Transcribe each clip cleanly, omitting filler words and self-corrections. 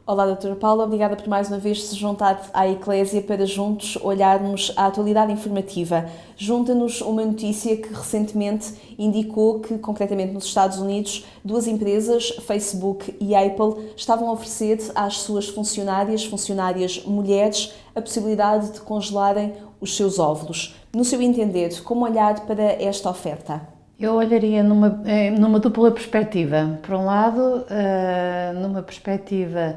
Olá, doutora Paula, obrigada por mais uma vez se juntar à Eclésia para juntos olharmos a atualidade informativa. Junta-nos uma notícia que recentemente indicou que, concretamente nos Estados Unidos, duas empresas, Facebook e Apple, estavam a oferecer às suas funcionárias mulheres, a possibilidade de congelarem os seus óvulos. No seu entender, como olhar para esta oferta? Eu olharia numa dupla perspectiva. Por um lado, numa perspectiva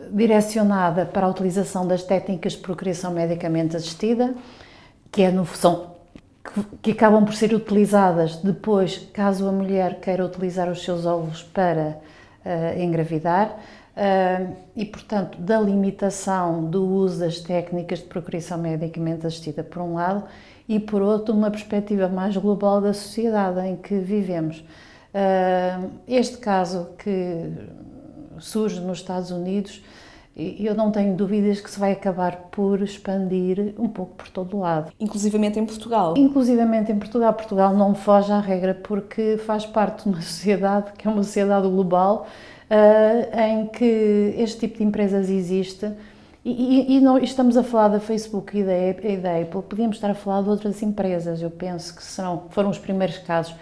direcionada para a utilização das técnicas de procriação medicamente assistida, que acabam por ser utilizadas depois, caso a mulher queira utilizar os seus óvulos para engravidar, e, portanto, da limitação do uso das técnicas de procriação medicamente assistida, por um lado, e, por outro, uma perspectiva mais global da sociedade em que vivemos. Este caso que surge nos Estados Unidos, eu não tenho dúvidas que se vai acabar por expandir um pouco por todo o lado. Inclusivamente em Portugal? Inclusivamente em Portugal. Portugal não foge à regra porque faz parte de uma sociedade que é uma sociedade global, em que este tipo de empresas existe. E estamos a falar da Facebook e da Apple, podíamos estar a falar de outras empresas, eu penso que foram os primeiros casos,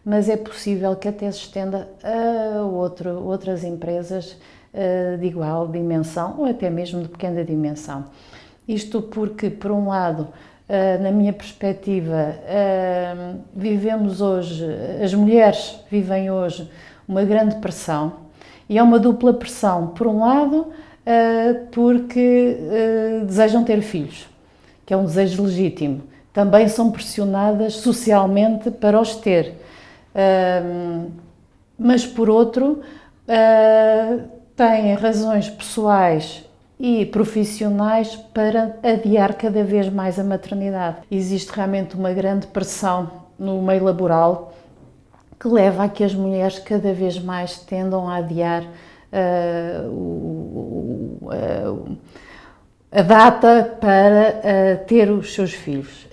mas é possível que até se estenda a outras empresas de igual dimensão ou até mesmo de pequena dimensão. Isto porque, por um lado, na minha perspectiva, vivemos hoje, as mulheres vivem hoje uma grande pressão, e é uma dupla pressão. Por um lado, porque desejam ter filhos, que é um desejo legítimo. Também são pressionadas socialmente para os ter. Mas, por outro, têm razões pessoais e profissionais para adiar cada vez mais a maternidade. Existe realmente uma grande pressão no meio laboral que leva a que as mulheres cada vez mais tendam a adiar a data para ter os seus filhos.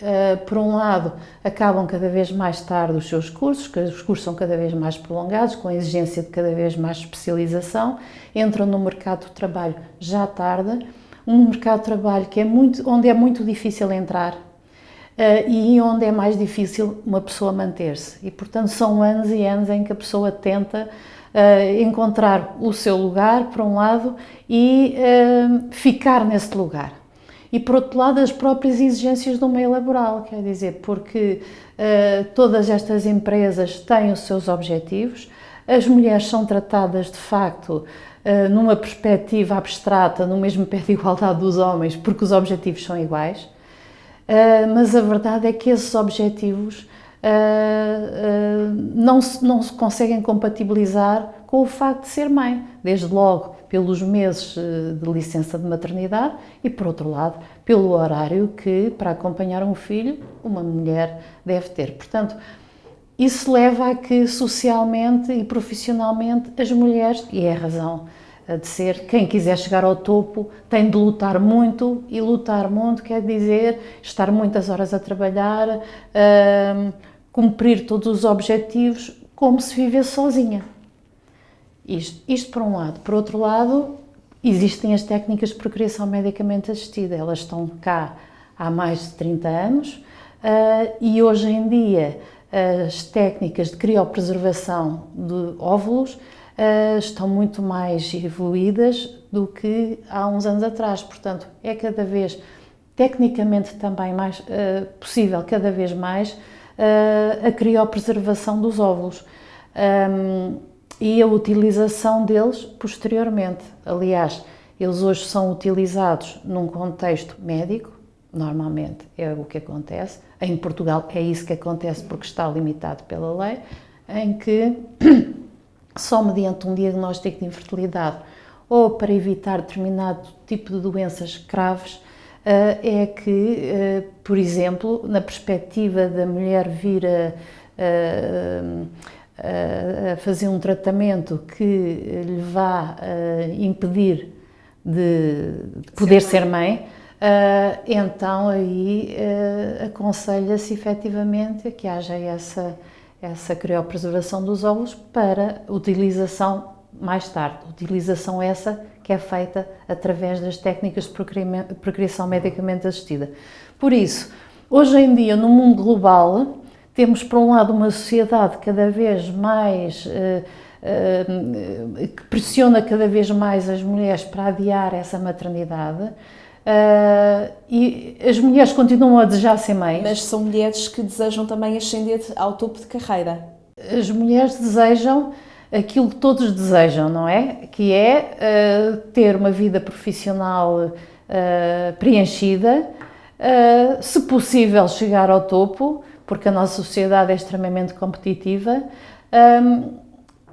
Por um lado, acabam cada vez mais tarde os seus cursos, que os cursos são cada vez mais prolongados, com a exigência de cada vez mais especialização, entram no mercado de trabalho já tarde, um mercado de trabalho onde é muito difícil entrar, e onde é mais difícil uma pessoa manter-se. E, portanto, são anos e anos em que a pessoa tenta encontrar o seu lugar, por um lado, e ficar nesse lugar. E, por outro lado, as próprias exigências do meio laboral, quer dizer, porque todas estas empresas têm os seus objetivos, as mulheres são tratadas, de facto, numa perspectiva abstrata, no mesmo pé de igualdade dos homens, porque os objetivos são iguais, mas a verdade é que esses objetivos não se conseguem compatibilizar com o facto de ser mãe, desde logo pelos meses de licença de maternidade e, por outro lado, pelo horário que, para acompanhar um filho, uma mulher deve ter. Portanto, isso leva a que socialmente e profissionalmente as mulheres, e é a razão de ser, quem quiser chegar ao topo tem de lutar muito, e lutar muito quer dizer estar muitas horas a trabalhar, cumprir todos os objetivos como se vivesse sozinha. Isto por um lado. Por outro lado, existem as técnicas de procriação medicamente assistida, elas estão cá há mais de 30 anos, e hoje em dia as técnicas de criopreservação de óvulos estão muito mais evoluídas do que há uns anos atrás, portanto é cada vez, tecnicamente também mais possível, cada vez mais, a criopreservação dos óvulos e a utilização deles posteriormente. Aliás, eles hoje são utilizados num contexto médico, normalmente é o que acontece, em Portugal é isso que acontece porque está limitado pela lei, em que só mediante um diagnóstico de infertilidade ou para evitar determinado tipo de doenças graves é que, por exemplo, na perspectiva da mulher vir a fazer um tratamento que lhe vá impedir de poder ser mãe, então aí aconselha-se efetivamente que haja essa criopreservação dos óvulos para utilização mais tarde. Utilização essa que é feita através das técnicas de procriação medicamente assistida. Por isso, hoje em dia, no mundo global, temos, por um lado, uma sociedade cada vez mais que pressiona cada vez mais as mulheres para adiar essa maternidade, e as mulheres continuam a desejar ser mães. Mas são mulheres que desejam também ascender ao topo de carreira. As mulheres desejam aquilo que todos desejam, não é? Que é ter uma vida profissional preenchida, se possível chegar ao topo, porque a nossa sociedade é extremamente competitiva,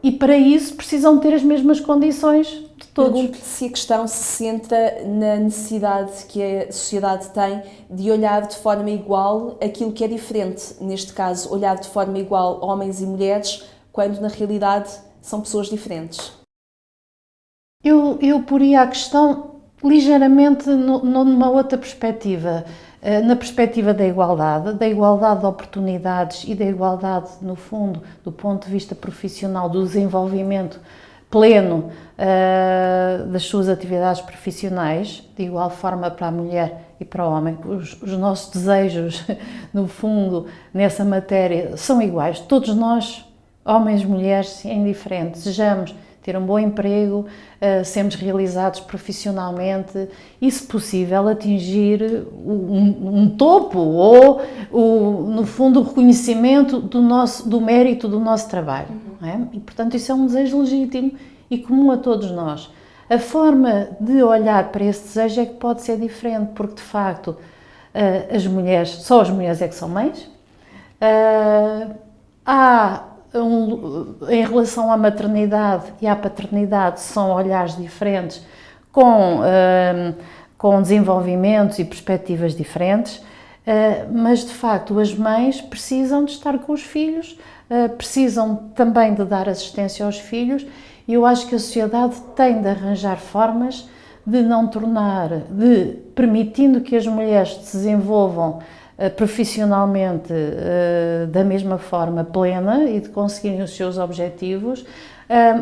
e para isso precisam ter as mesmas condições de todos. Pergunto-lhe se a questão se centra na necessidade que a sociedade tem de olhar de forma igual aquilo que é diferente. Neste caso, olhar de forma igual homens e mulheres, quando na realidade são pessoas diferentes. Eu poria a questão ligeiramente numa outra perspectiva. Na perspectiva da igualdade de oportunidades e da igualdade, no fundo, do ponto de vista profissional, do desenvolvimento pleno das suas atividades profissionais, de igual forma para a mulher e para o homem. Os nossos desejos, no fundo, nessa matéria, são iguais. Todos nós, homens, mulheres, indiferentes, desejamos ter um bom emprego, sermos realizados profissionalmente e, se possível, atingir um topo ou, no fundo, o reconhecimento do mérito do nosso trabalho. Não é? E, portanto, isso é um desejo legítimo e comum a todos nós. A forma de olhar para esse desejo é que pode ser diferente, porque, de facto, só as mulheres é que são mães. Em relação à maternidade e à paternidade, são olhares diferentes, com desenvolvimentos e perspectivas diferentes, mas de facto as mães precisam de estar com os filhos, precisam também de dar assistência aos filhos, e eu acho que a sociedade tem de arranjar formas de não permitindo que as mulheres se desenvolvam profissionalmente da mesma forma plena e de conseguirem os seus objetivos,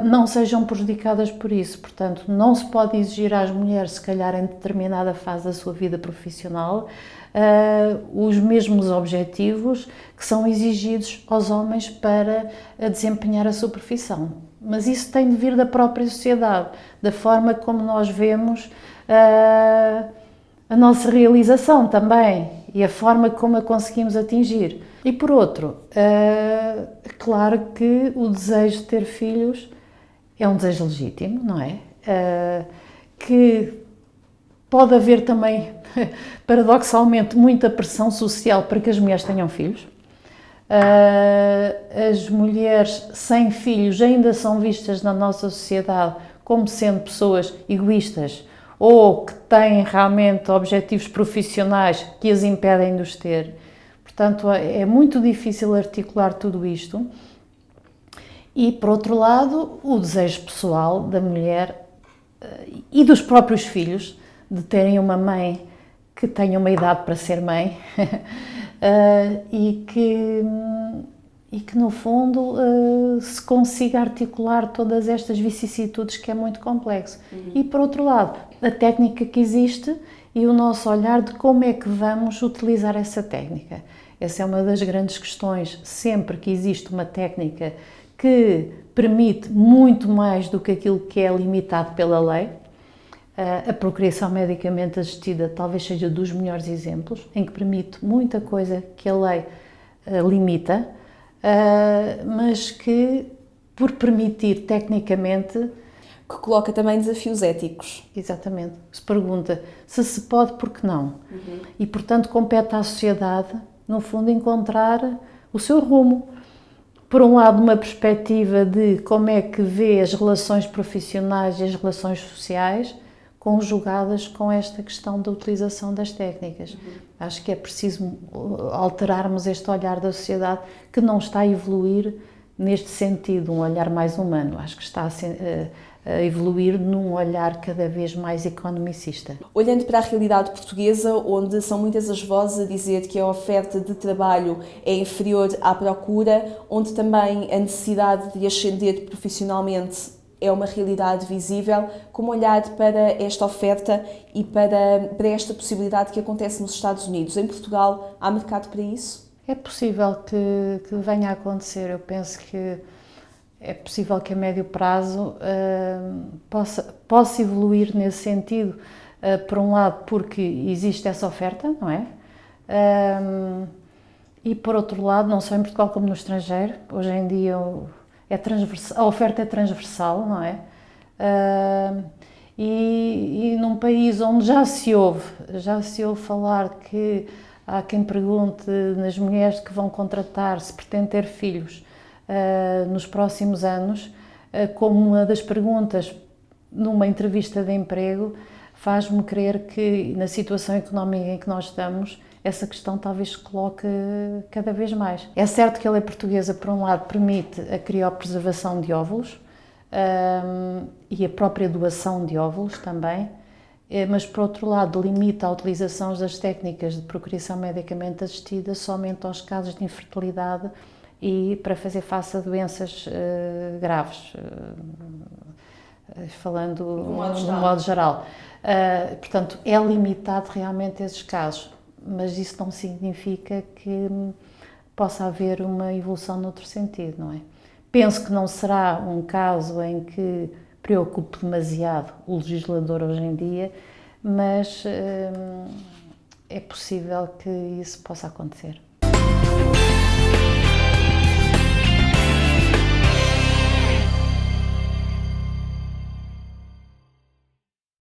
não sejam prejudicadas por isso. Portanto, não se pode exigir às mulheres, se calhar em determinada fase da sua vida profissional, os mesmos objetivos que são exigidos aos homens para desempenhar a sua profissão. Mas isso tem de vir da própria sociedade, da forma como nós vemos a nossa realização também e a forma como a conseguimos atingir. E por outro, é claro que o desejo de ter filhos é um desejo legítimo, não é? Que pode haver também, paradoxalmente, muita pressão social para que as mulheres tenham filhos. As mulheres sem filhos ainda são vistas na nossa sociedade como sendo pessoas egoístas, ou que têm realmente objetivos profissionais que as impedem de os ter. Portanto, é muito difícil articular tudo isto. E, por outro lado, o desejo pessoal da mulher e dos próprios filhos de terem uma mãe que tenha uma idade para ser mãe e que, no fundo, se consiga articular todas estas vicissitudes, que é muito complexo. E, por outro lado, a técnica que existe e o nosso olhar de como é que vamos utilizar essa técnica. Essa é uma das grandes questões. Sempre que existe uma técnica que permite muito mais do que aquilo que é limitado pela lei, a procriação medicamente assistida talvez seja dos melhores exemplos, em que permite muita coisa que a lei limita, mas que, por permitir tecnicamente... Que coloca também desafios éticos. Exatamente. Se pergunta se pode, por que não? E, portanto, compete à sociedade, no fundo, encontrar o seu rumo. Por um lado, uma perspectiva de como é que vê as relações profissionais e as relações sociais conjugadas com esta questão da utilização das técnicas. Acho que é preciso alterarmos este olhar da sociedade, que não está a evoluir neste sentido, um olhar mais humano. Acho que está a evoluir num olhar cada vez mais economicista. Olhando para a realidade portuguesa, onde são muitas as vozes a dizer que a oferta de trabalho é inferior à procura, onde também a necessidade de ascender profissionalmente é uma realidade visível. Como olhar para esta oferta e para esta possibilidade que acontece nos Estados Unidos? Em Portugal, há mercado para isso? É possível que venha a acontecer. Eu penso que é possível que a médio prazo possa evoluir nesse sentido. Por um lado, porque existe essa oferta, não é? E por outro lado, não só em Portugal como no estrangeiro, hoje em dia a oferta é transversal, não é? E num país onde já se ouve falar que há quem pergunte nas mulheres que vão contratar se pretende ter filhos nos próximos anos, como uma das perguntas numa entrevista de emprego, faz-me crer que na situação económica em que nós estamos, essa questão talvez se coloque cada vez mais. É certo que a lei portuguesa, por um lado, permite a criopreservação de óvulos e a própria doação de óvulos também, mas por outro lado limita a utilização das técnicas de procriação medicamente assistida somente aos casos de infertilidade e para fazer face a doenças graves, falando no modo geral. Portanto, é limitado realmente a esses casos, mas isso não significa que possa haver uma evolução noutro sentido, não é? Penso que não será um caso em que preocupe demasiado o legislador hoje em dia, mas é possível que isso possa acontecer.